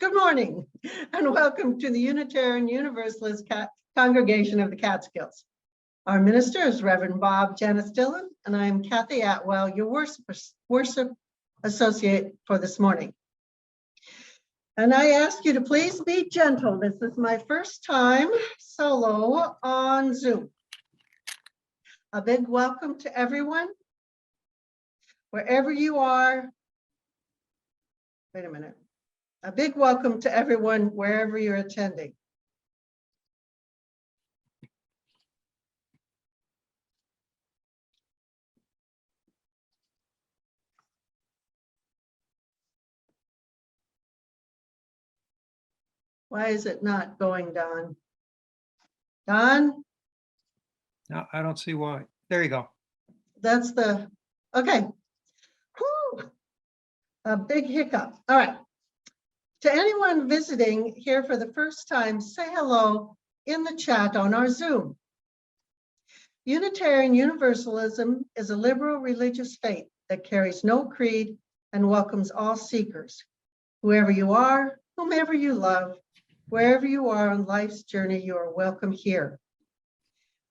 Good morning and welcome to the Unitarian Universalist Congregation of the Catskills. Our minister is Reverend Bob Janice Dillon, and I am Kathy Atwell, your worship associate for this morning. And I ask you to please be gentle. This is my first time solo on Zoom. A big welcome to everyone, wherever you are. Wait a minute. A big welcome to everyone, wherever you're attending. Why is it not going, Don? Don? No, I don't see why. There you go. That's the, okay. Whew. A big hiccup. All right. To anyone visiting here for the first time, say hello in the chat on our Zoom. Unitarian Universalism is a liberal religious faith that carries no creed and welcomes all seekers. Whoever you are, whomever you love, wherever you are on life's journey, you are welcome here.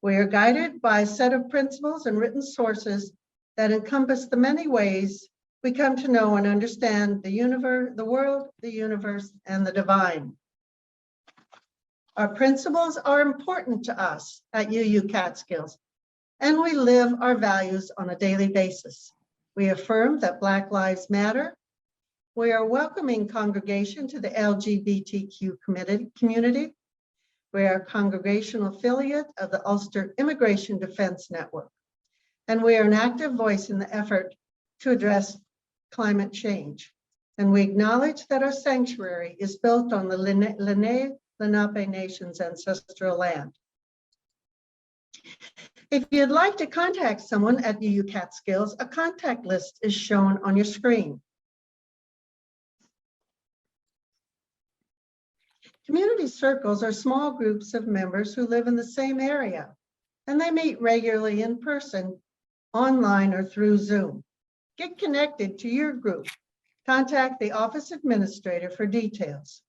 We are guided by a set of principles and written sources that encompass the many ways we come to know and understand the universe, the world, the universe, and the divine. Our principles are important to us at UU Catskills, and we live our values on a daily basis. We affirm that Black Lives Matter. We are a welcoming congregation to the LGBTQ community. We are a congregational affiliate of the Ulster Immigration Defense Network, and we are an active voice in the effort to address climate change. And we acknowledge that our sanctuary is built on the Lenape Nation's ancestral land. If you'd like to contact someone at UU Catskills, a contact list is shown on your screen. Community circles are small groups of members who live in the same area, and they meet regularly in person, online, or through Zoom. Get connected to your group. Contact the office administrator for details.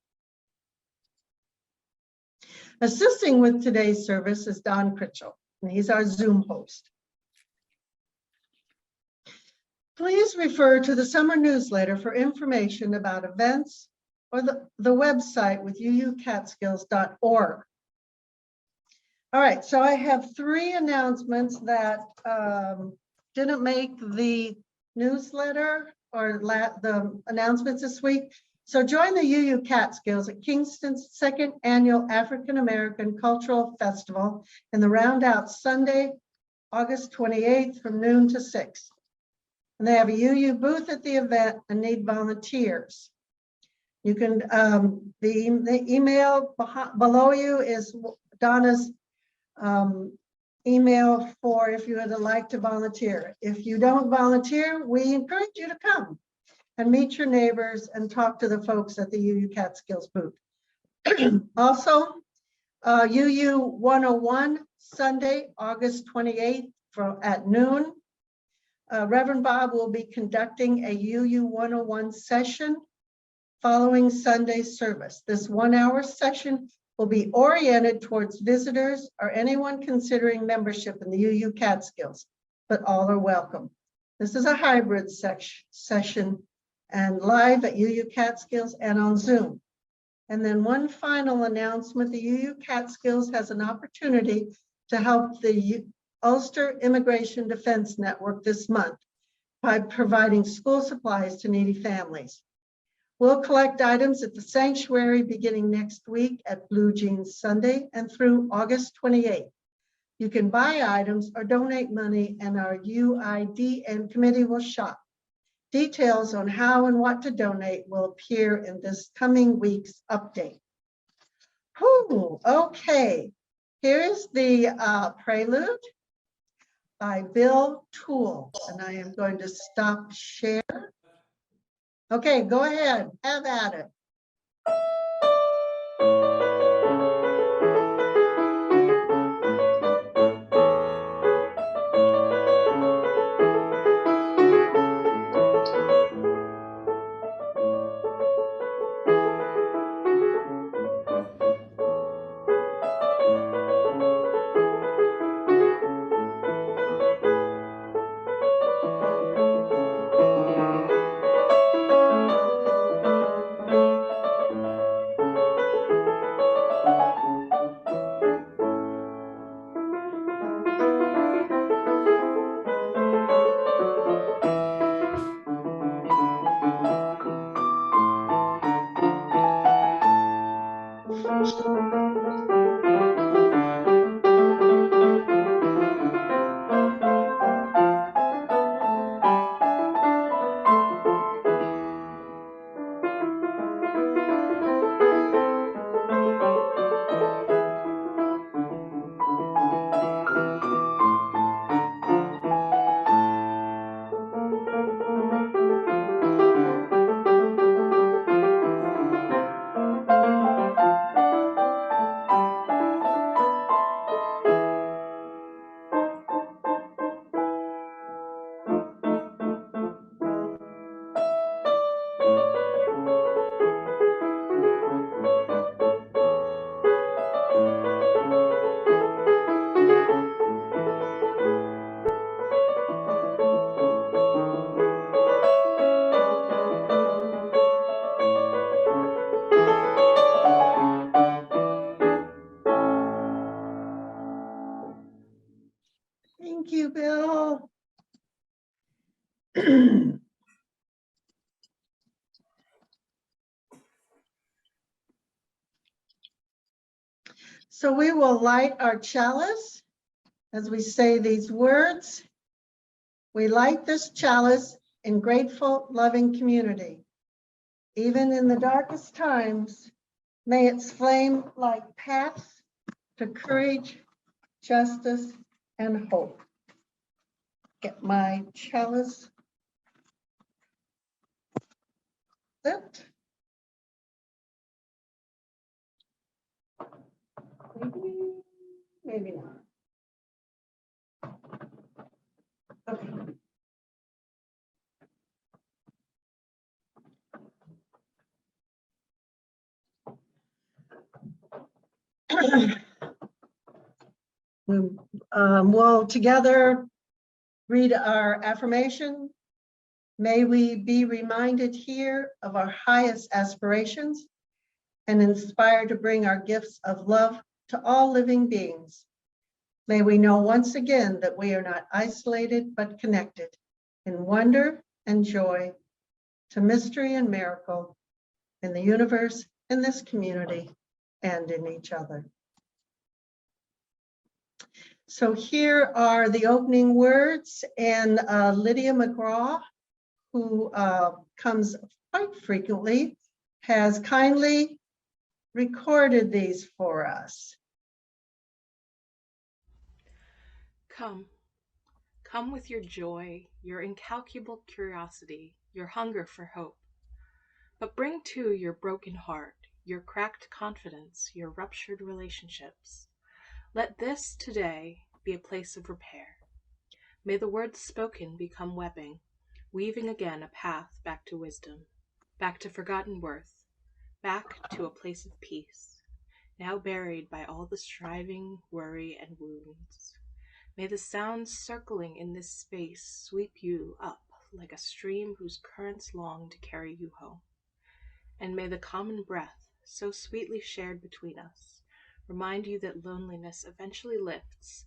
Assisting with today's service is Don Critchell, and he's our Zoom host. Please refer to the summer newsletter for information about events or the website with uucatskills.org. All right, so I have three announcements that didn't make the newsletter or the announcements this week. So join the UU Catskills at Kingston's second annual African American Cultural Festival in the Roundout Sunday, August 28th from noon to 6. And they have a UU booth at the event and need volunteers. You can, the email below you is Donna's email for if you would like to volunteer. If you don't volunteer, we encourage you to come and meet your neighbors and talk to the folks at the UU Catskills booth. Also, UU 101 Sunday, August 28th at noon. Reverend Bob will be conducting a UU 101 session following Sunday's service. This 1-hour session will be oriented towards visitors or anyone considering membership in the UU Catskills, but all are welcome. This is a hybrid session and live at UU Catskills and on Zoom. And then one final announcement, the UU Catskills has an opportunity to help the Ulster Immigration Defense Network this month by providing school supplies to needy families. We'll collect items at the sanctuary beginning next week at Blue Jeans Sunday and through August 28th. You can buy items or donate money and our UIDN committee will shop. Details on how and what to donate will appear in this coming week's update. Whew, okay, here's the prelude by Bill Toole, and I am going to stop share. Okay, go ahead, have at it. So we will light our chalice as we say these words. We light this chalice in grateful, loving community. Even in the darkest times, may its flame light paths to courage, justice, and hope. Get my chalice lit. Maybe not. Okay. We'll together read our affirmation. May we be reminded here of our highest aspirations and inspired to bring our gifts of love to all living beings. May we know once again that we are not isolated but connected in wonder and joy, to mystery and miracle in the universe, in this community, and in each other. So here are the opening words, and Lydia McGraw, who comes quite frequently, has kindly recorded these for us. Come with your joy, your incalculable curiosity, your hunger for hope. But bring too your broken heart, your cracked confidence, your ruptured relationships. Let this today be a place of repair. May the words spoken become webbing, weaving again a path back to wisdom, back to forgotten worth, back to a place of peace, now buried by all the striving, worry, and wounds. May the sounds circling in this space sweep you up like a stream whose currents long to carry you home. And may the common breath, so sweetly shared between us, remind you that loneliness eventually lifts,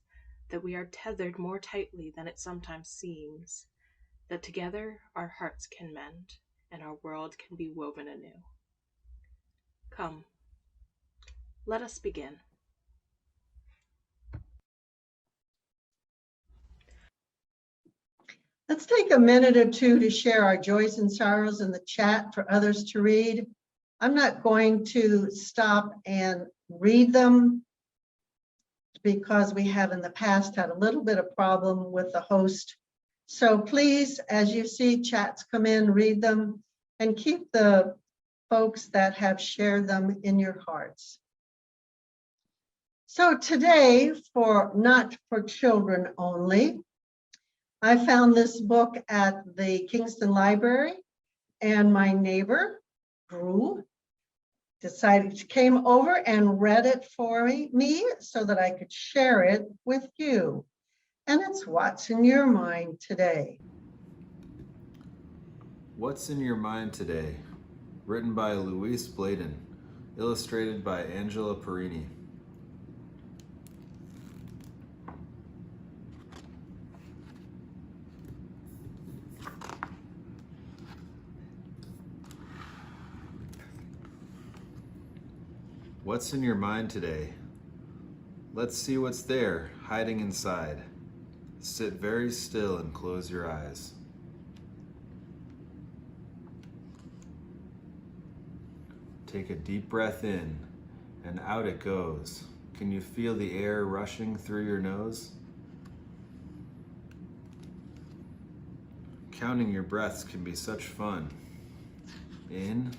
that we are tethered more tightly than it sometimes seems, that together our hearts can mend and our world can be woven anew. Come, let us begin. Let's take a minute or two to share our joys and sorrows in the chat for others to read. I'm not going to stop and read them because we have in the past had a little bit of problem with the host. So please, as you see chats come in, read them and keep the folks that have shared them in your hearts. So today, for Not for Children Only, I found this book at the Kingston Library, and my neighbor, Drew, came over and read it for me so that I could share it with you. And it's What's in Your Mind Today. What's in Your Mind Today? Written by Louise Bladen, illustrated by Angela Perini. What's in your mind today? Let's see what's there, hiding inside. Sit very still and close your eyes. Take a deep breath in, and out it goes. Can you feel the air rushing through your nose? Counting your breaths can be such fun. In,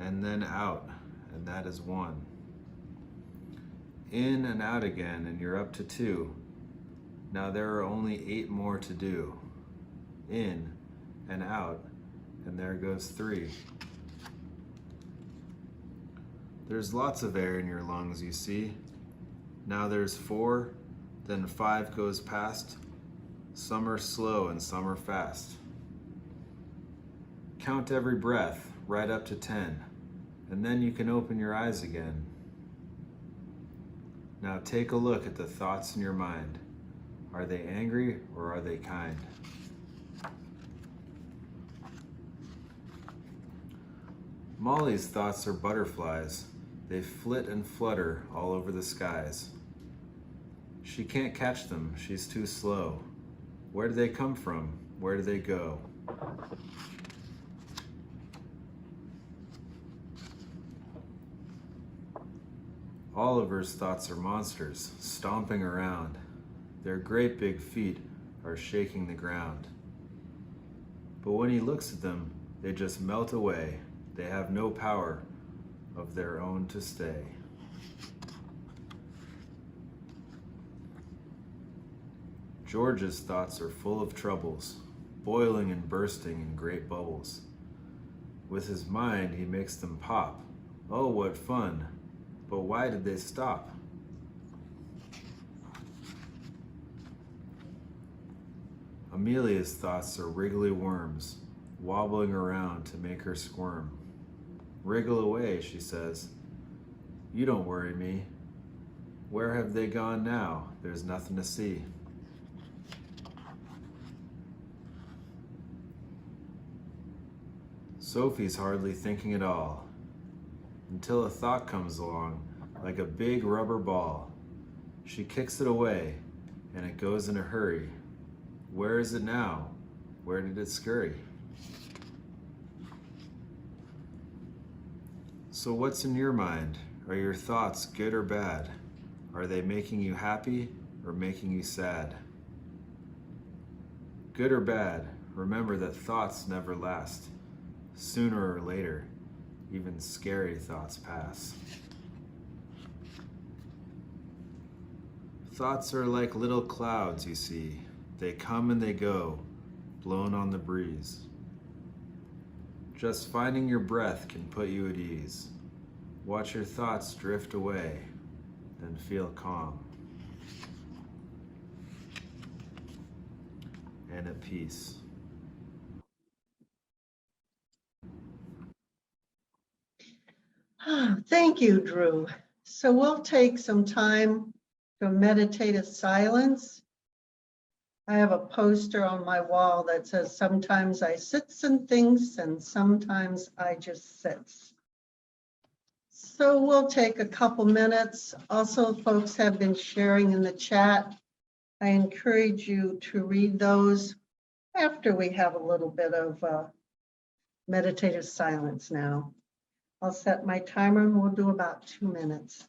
and then out, and that is 1. In and out again, and you're up to 2. Now there are only 8 more to do. In and out, and there goes 3. There's lots of air in your lungs, you see. Now there's 4, then 5 goes past. Some are slow and some are fast. Count every breath, right up to 10, and then you can open your eyes again. Now take a look at the thoughts in your mind. Are they angry or are they kind? Molly's thoughts are butterflies. They flit and flutter all over the skies. She can't catch them, she's too slow. Where do they come from? Where do they go? Oliver's thoughts are monsters, stomping around. Their great big feet are shaking the ground. But when he looks at them, they just melt away. They have no power of their own to stay. George's thoughts are full of troubles, boiling and bursting in great bubbles. With his mind, he makes them pop. Oh, what fun! But why did they stop? Amelia's thoughts are wriggly worms, wobbling around to make her squirm. Wriggle away, she says. You don't worry me. Where have they gone now? There's nothing to see. Sophie's hardly thinking at all, until a thought comes along like a big rubber ball. She kicks it away, and it goes in a hurry. Where is it now? Where did it scurry? So what's in your mind? Are your thoughts good or bad? Are they making you happy or making you sad? Good or bad, remember that thoughts never last. Sooner or later, even scary thoughts pass. Thoughts are like little clouds, you see. They come and they go, blown on the breeze. Just finding your breath can put you at ease. Watch your thoughts drift away, then feel calm and at peace. Thank you, Drew. So we'll take some time for meditative silence. I have a poster on my wall that says, sometimes I sits and thinks and sometimes I just sits. So we'll take a couple minutes. Also, folks have been sharing in the chat. I encourage you to read those after we have a little bit of meditative silence now. I'll set my timer and we'll do about 2 minutes.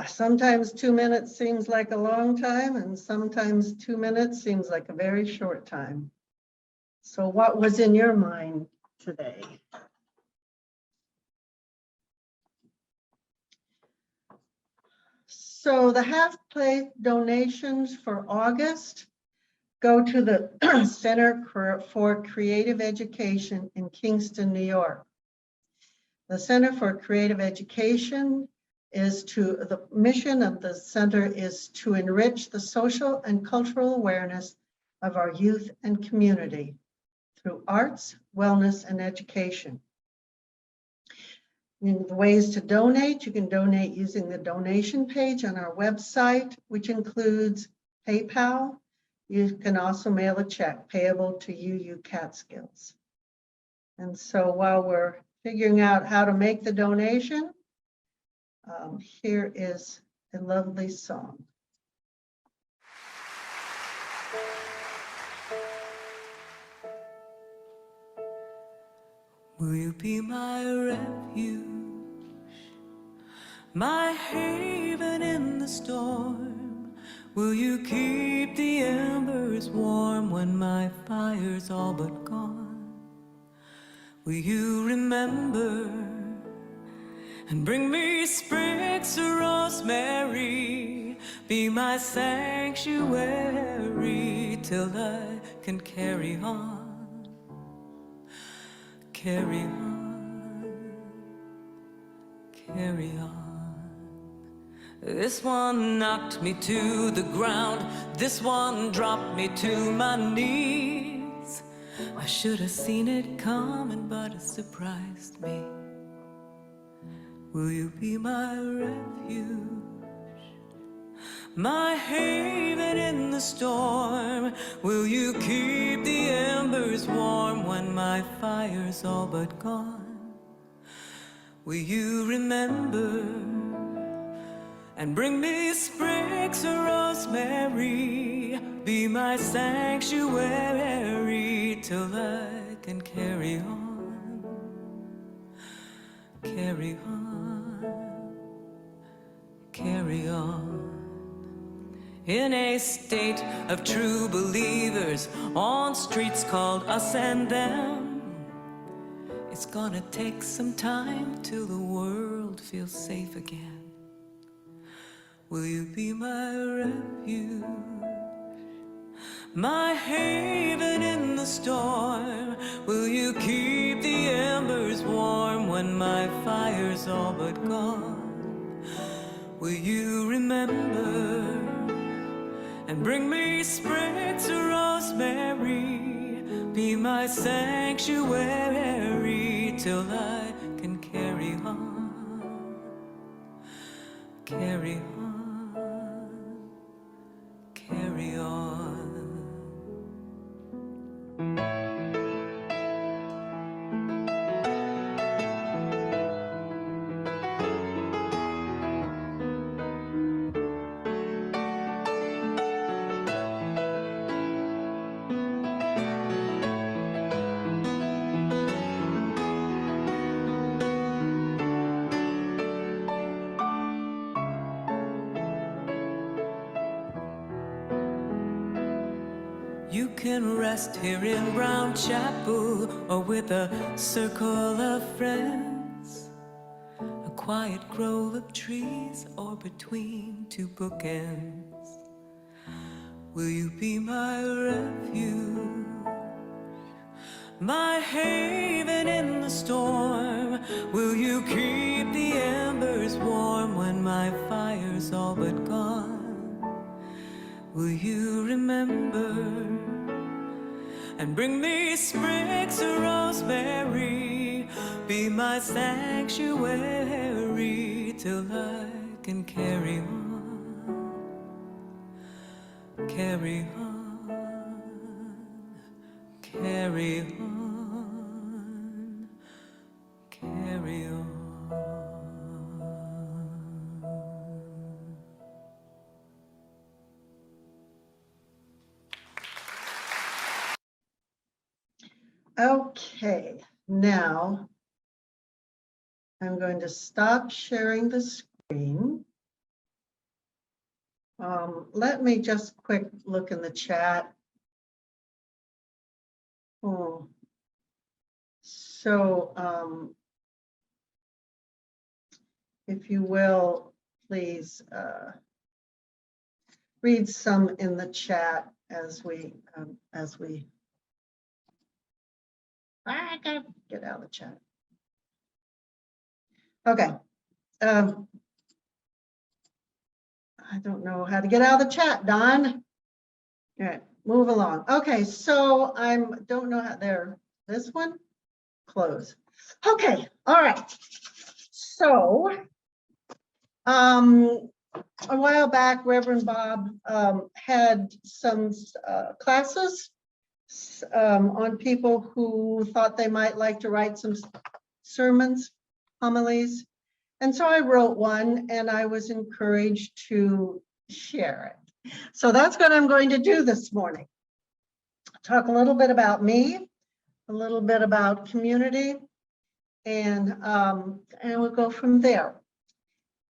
Sometimes 2 minutes seems like a long time, and sometimes 2 minutes seems like a very short time. So what was in your mind today? So the half-plate donations for August go to the Center for Creative Education in Kingston, New York. The Center for Creative Education the mission of the center is to enrich the social and cultural awareness of our youth and community through arts, wellness, and education. In the ways to donate, you can donate using the donation page on our website, which includes PayPal. You can also mail a check payable to UU Catskills. And so while we're figuring out how to make the donation, here is a lovely song. Will you be my refuge, my haven in the storm? Will you keep the embers warm when my fire's all but gone? Will you remember and bring me sprigs of rosemary? Be my sanctuary till I can carry on, carry on, carry on. This one knocked me to the ground, this one dropped me to my knees. I should have seen it coming, but it surprised me. Will you be my refuge, my haven in the storm? Will you keep the embers warm when my fire's all but gone? Will you remember and bring me sprigs of rosemary? Be my sanctuary till I can carry on, carry on, carry on. In a state of true believers, on streets called us and them, it's gonna take some time till the world feels safe again. Will you be my refuge, my haven in the storm? Will you keep the embers warm when my fire's all but gone? Will you remember and bring me sprigs of rosemary? Be my sanctuary till I can carry on, carry on, carry on. You can rest here in Brown Chapel or with a circle of friends, a quiet grove of trees or between two bookends. Will you be my refuge, my haven in the storm? Will you keep the embers warm when my fire's all but gone? Will you remember and bring me sprigs of rosemary? Be my sanctuary till I can carry on, carry on, carry on, carry on. Okay, now I'm going to stop sharing the screen. Let me just quick look in the chat. Oh. So, if you will, please read some in the chat as we I gotta get out of the chat. Okay. I don't know how to get out of the chat, Don. All right, move along. Okay, so don't know how there. This one, close. Okay, all right. So, a while back, Reverend Bob had some classes on people who thought they might like to write some sermons, homilies. And so I wrote one and I was encouraged to share it. So that's what I'm going to do this morning. Talk a little bit about me, a little bit about community, and we'll go from there.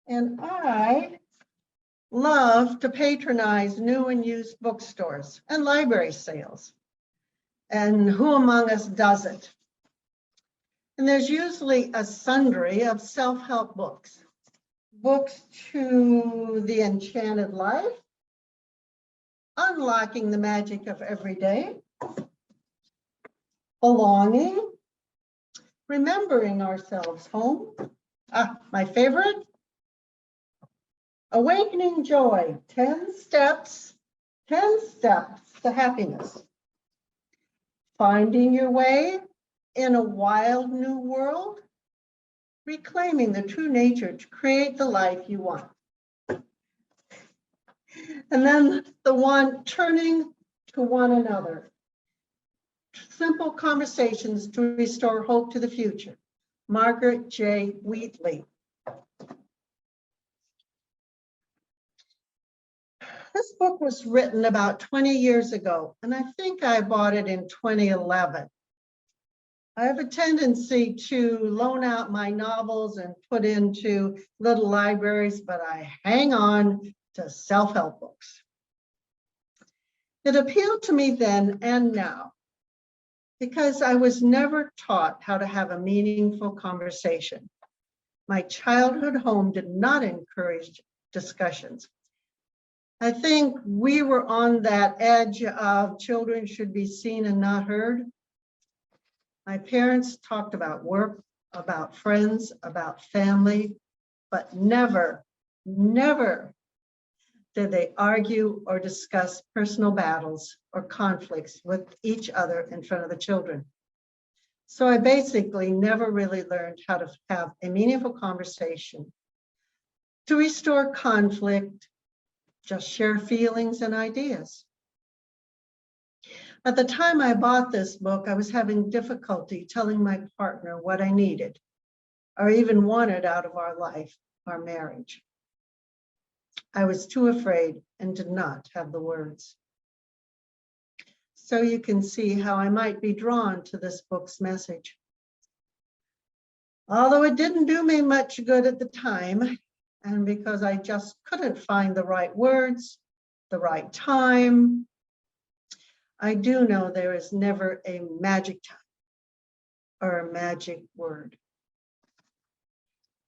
And I love to patronize new and used bookstores and library sales. And who among us doesn't? And there's usually a sundry of self-help books. Books to the enchanted life, unlocking the magic of every day, belonging, remembering ourselves home. My favorite, awakening joy, 10 steps to happiness. Finding your way in a wild new world, reclaiming the true nature to create the life you want. And then the one, turning to one another. Simple conversations to restore hope to the future. Margaret J. Wheatley. This book was written about 20 years ago, and I think I bought it in 2011. I have a tendency to loan out my novels and put into little libraries, but I hang on to self-help books. It appealed to me then and now because I was never taught how to have a meaningful conversation. My childhood home did not encourage discussions. I think we were on that edge of children should be seen and not heard. My parents talked about work, about friends, about family, but never did they argue or discuss personal battles or conflicts with each other in front of the children. So I basically never really learned how to have a meaningful conversation. To restore conflict, just share feelings and ideas. At the time I bought this book, I was having difficulty telling my partner what I needed or even wanted out of our life, our marriage. I was too afraid and did not have the words. So you can see how I might be drawn to this book's message. Although it didn't do me much good at the time, and because I just couldn't find the right words, the right time, I do know there is never a magic time or a magic word.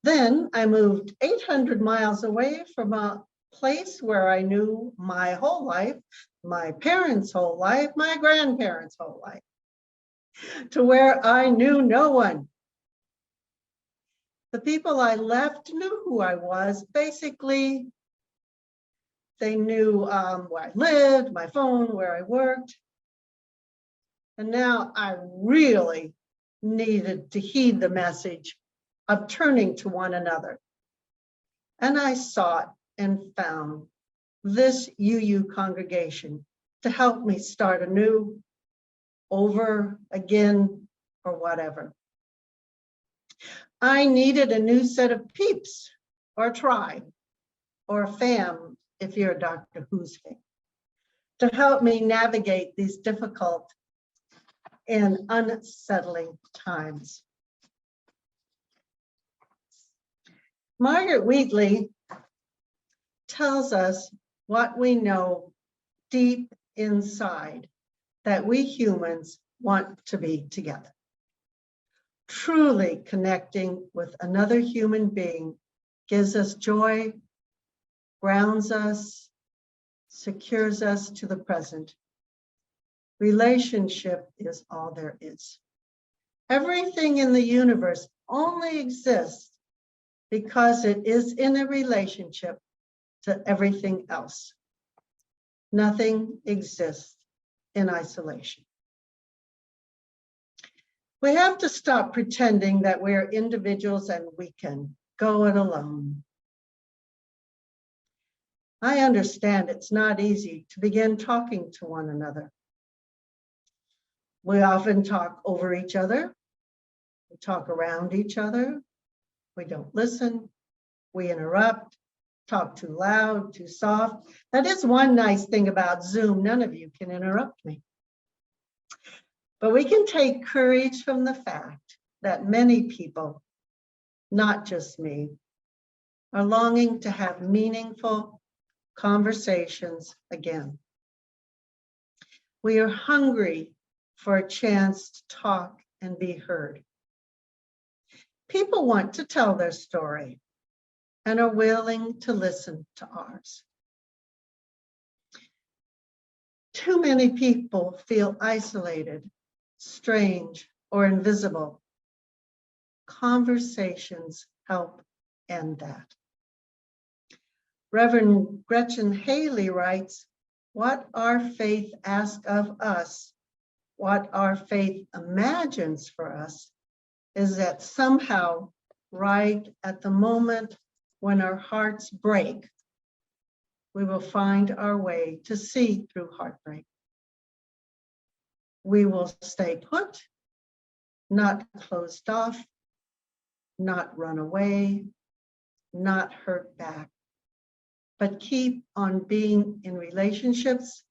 Then I moved 800 miles away from a place where I knew my whole life, my parents' whole life, my grandparents' whole life, to where I knew no one. The people I left knew who I was. Basically, they knew where I lived, my phone, where I worked. And now I really needed to heed the message of turning to one another. And I sought and found this UU congregation to help me start anew, over again, or whatever. I needed a new set of peeps, or tribe, or fam, if you're a Dr. Who's fan, to help me navigate these difficult and unsettling times. Margaret Wheatley tells us what we know deep inside, that we humans want to be together. Truly connecting with another human being gives us joy, grounds us, secures us to the present. Relationship is all there is. Everything in the universe only exists because it is in a relationship to everything else. Nothing exists in isolation. We have to stop pretending that we're individuals and we can go it alone. I understand it's not easy to begin talking to one another. We often talk over each other. We talk around each other. We don't listen. We interrupt, talk too loud, too soft. That is one nice thing about Zoom. None of you can interrupt me. But we can take courage from the fact that many people, not just me, are longing to have meaningful conversations again. We are hungry for a chance to talk and be heard. People want to tell their story and are willing to listen to ours. Too many people feel isolated, strange, or invisible. Conversations help end that. Reverend Gretchen Haley writes, "What our faith asks of us, what our faith imagines for us, is that somehow, right at the moment when our hearts break, we will find our way to see through heartbreak. We will stay put, not closed off, not run away, not hurt back, but keep on being in relationships,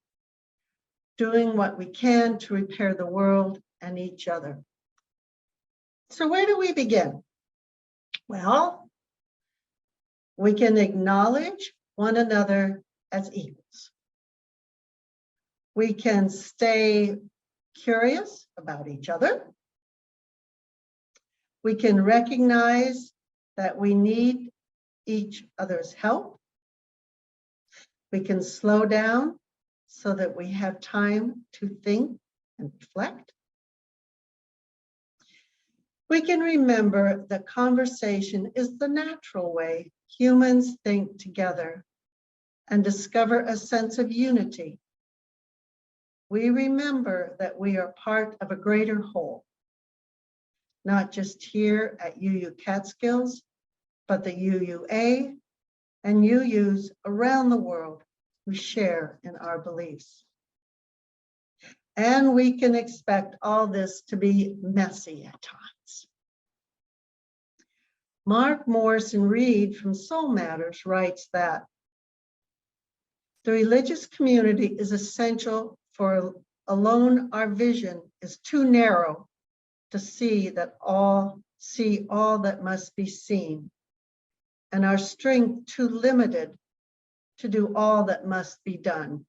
doing what we can to repair the world and each other." So where do we begin? Well, we can acknowledge one another as equals. We can stay curious about each other. We can recognize that we need each other's help. We can slow down so that we have time to think and reflect. We can remember that conversation is the natural way humans think together and discover a sense of unity. We remember that we are part of a greater whole, not just here at UU Catskills, but the UUA and UUs around the world who share in our beliefs. And we can expect all this to be messy at times. Mark Morrison Reed from Soul Matters writes that the religious community is essential, for alone our vision is too narrow to see all that must be seen, and our strength too limited to do all that must be done.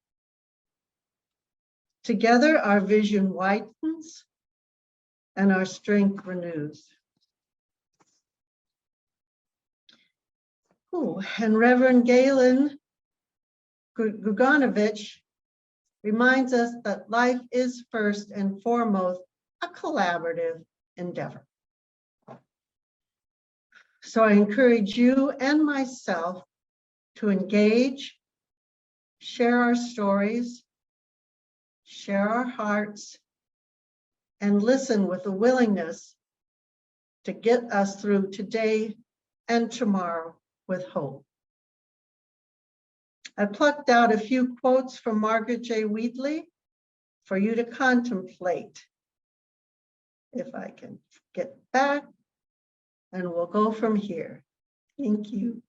Together our vision widens and our strength renews. And Reverend Galen Guganovich reminds us that life is first and foremost a collaborative endeavor. So I encourage you and myself to engage, share our stories, share our hearts, and listen with a willingness to get us through today and tomorrow with hope. I plucked out a few quotes from Margaret J. Wheatley for you to contemplate. If I can get back, and we'll go from here. Thank you.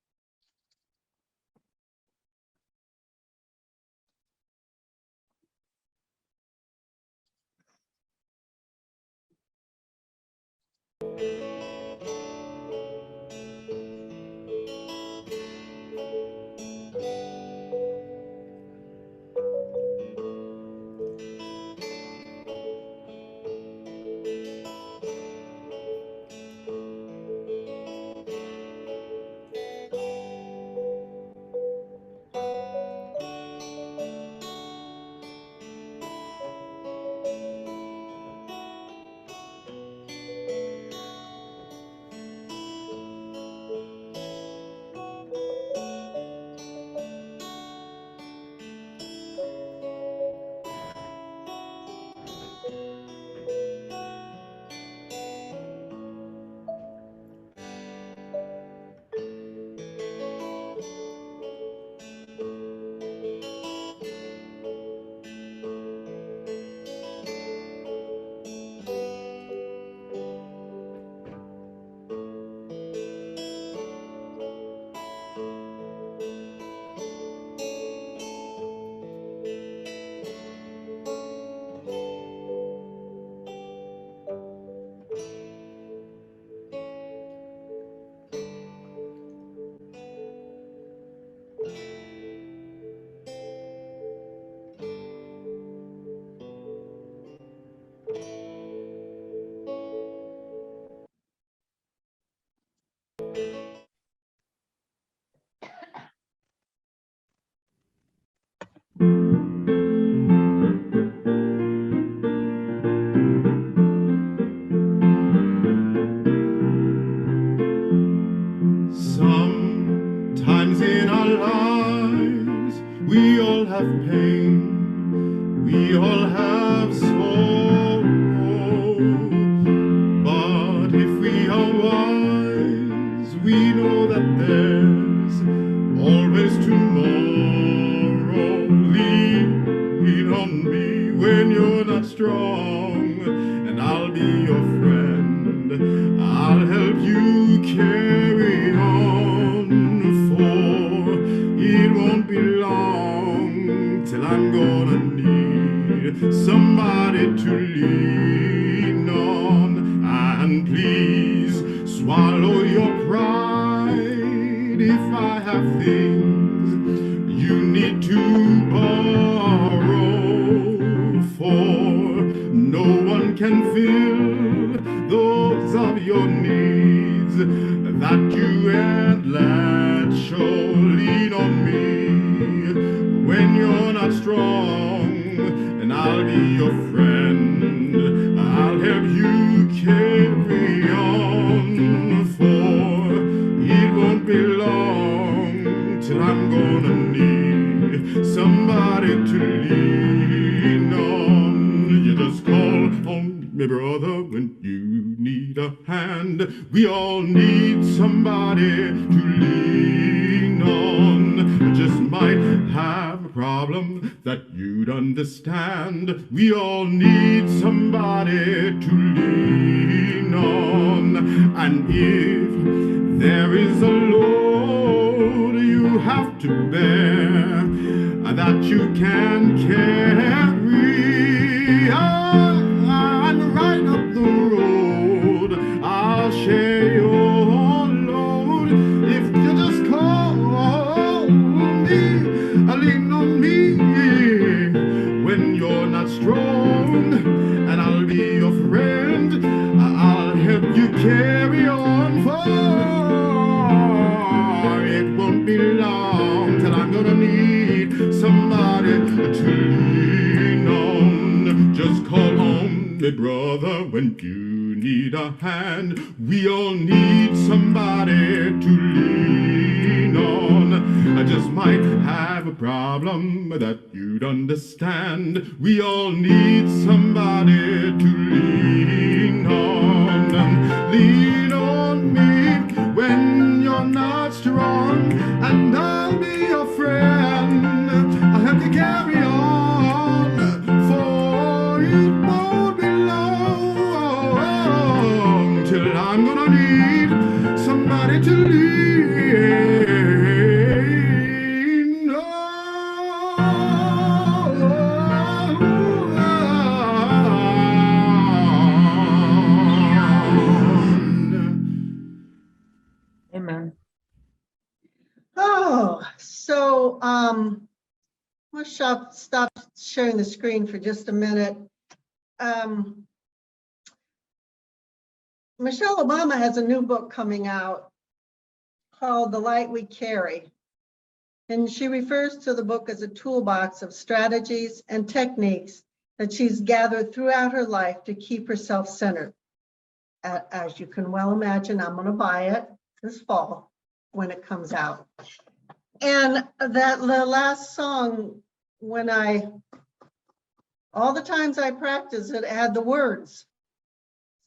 Sometimes in our lives we all have pain, we all have sorrow, but if we are wise, we know that there's always tomorrow. Lean on me when you're not strong, and I'll be your friend. I'll help you carry on, for it won't be long till I'm gonna need somebody to lean on. And please swallow your pride if I have things you need to borrow, for no one can fill those of your needs that you ain't let show. Lean on me when you're not strong, and I'll be your friend. I'll help you carry on, for it won't be long till I'm gonna need somebody to lean on. You just call on me, brother, when you need a hand. We all need somebody to lean on. I just might have a problem that you'd understand. We all need somebody to lean on. And if there is a load you have to bear that you can carry, and right up the road I'll share your load. If you just call me, lean on me when you're not strong, and I'll be your friend. I'll help you carry on, for it won't be long till I'm gonna need somebody to lean on. Just call on me, brother, when you need a hand. We all need somebody to lean on. I just might have a problem that you'd understand. We all need somebody to lean on. Lean on me when you're not strong, and I'll be your friend. I'll help you carry on, for it won't be long till I'm gonna need somebody to lean on. Amen. Oh, so we'll stop sharing the screen for just a minute. Michelle Obama has a new book coming out called The Light We Carry. And she refers to the book as a toolbox of strategies and techniques that she's gathered throughout her life to keep herself centered. As you can well imagine, I'm going to buy it this fall when it comes out. And that the last song, all the times I practiced it, had the words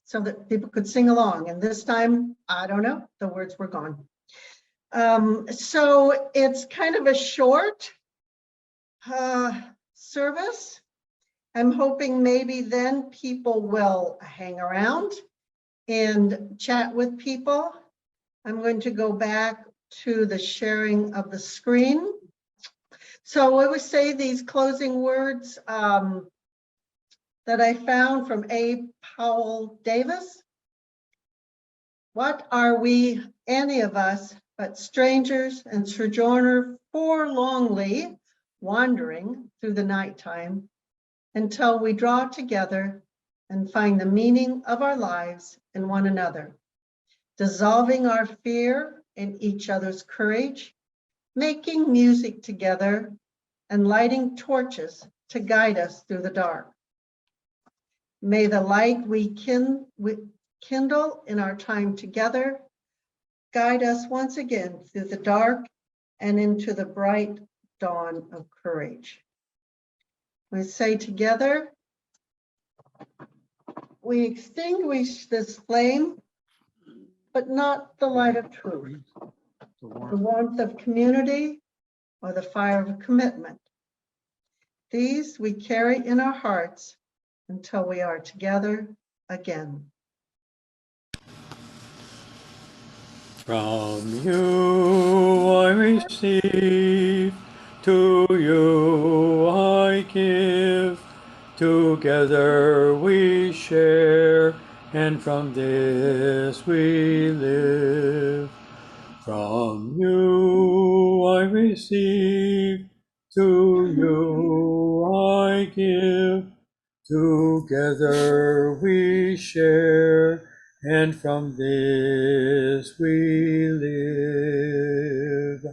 so that people could sing along. And this time, I don't know, the words were gone. So it's kind of a short service. I'm hoping maybe then people will hang around and chat with people. I'm going to go back to the sharing of the screen. So I would say these closing words that I found from A. Powell Davis. What are we, any of us, but strangers and sojourner forlongly wandering through the nighttime until we draw together and find the meaning of our lives in one another, dissolving our fear in each other's courage, making music together and lighting torches to guide us through the dark. May the light we kindle in our time together guide us once again through the dark and into the bright dawn of courage. We say together, we extinguish this flame, but not the light of truth, the warmth of community, or the fire of commitment. These we carry in our hearts until we are together again. From you I receive, to you I give. Together we share, and from this we live. From you I receive, to you I give. Together we share, and from this we live.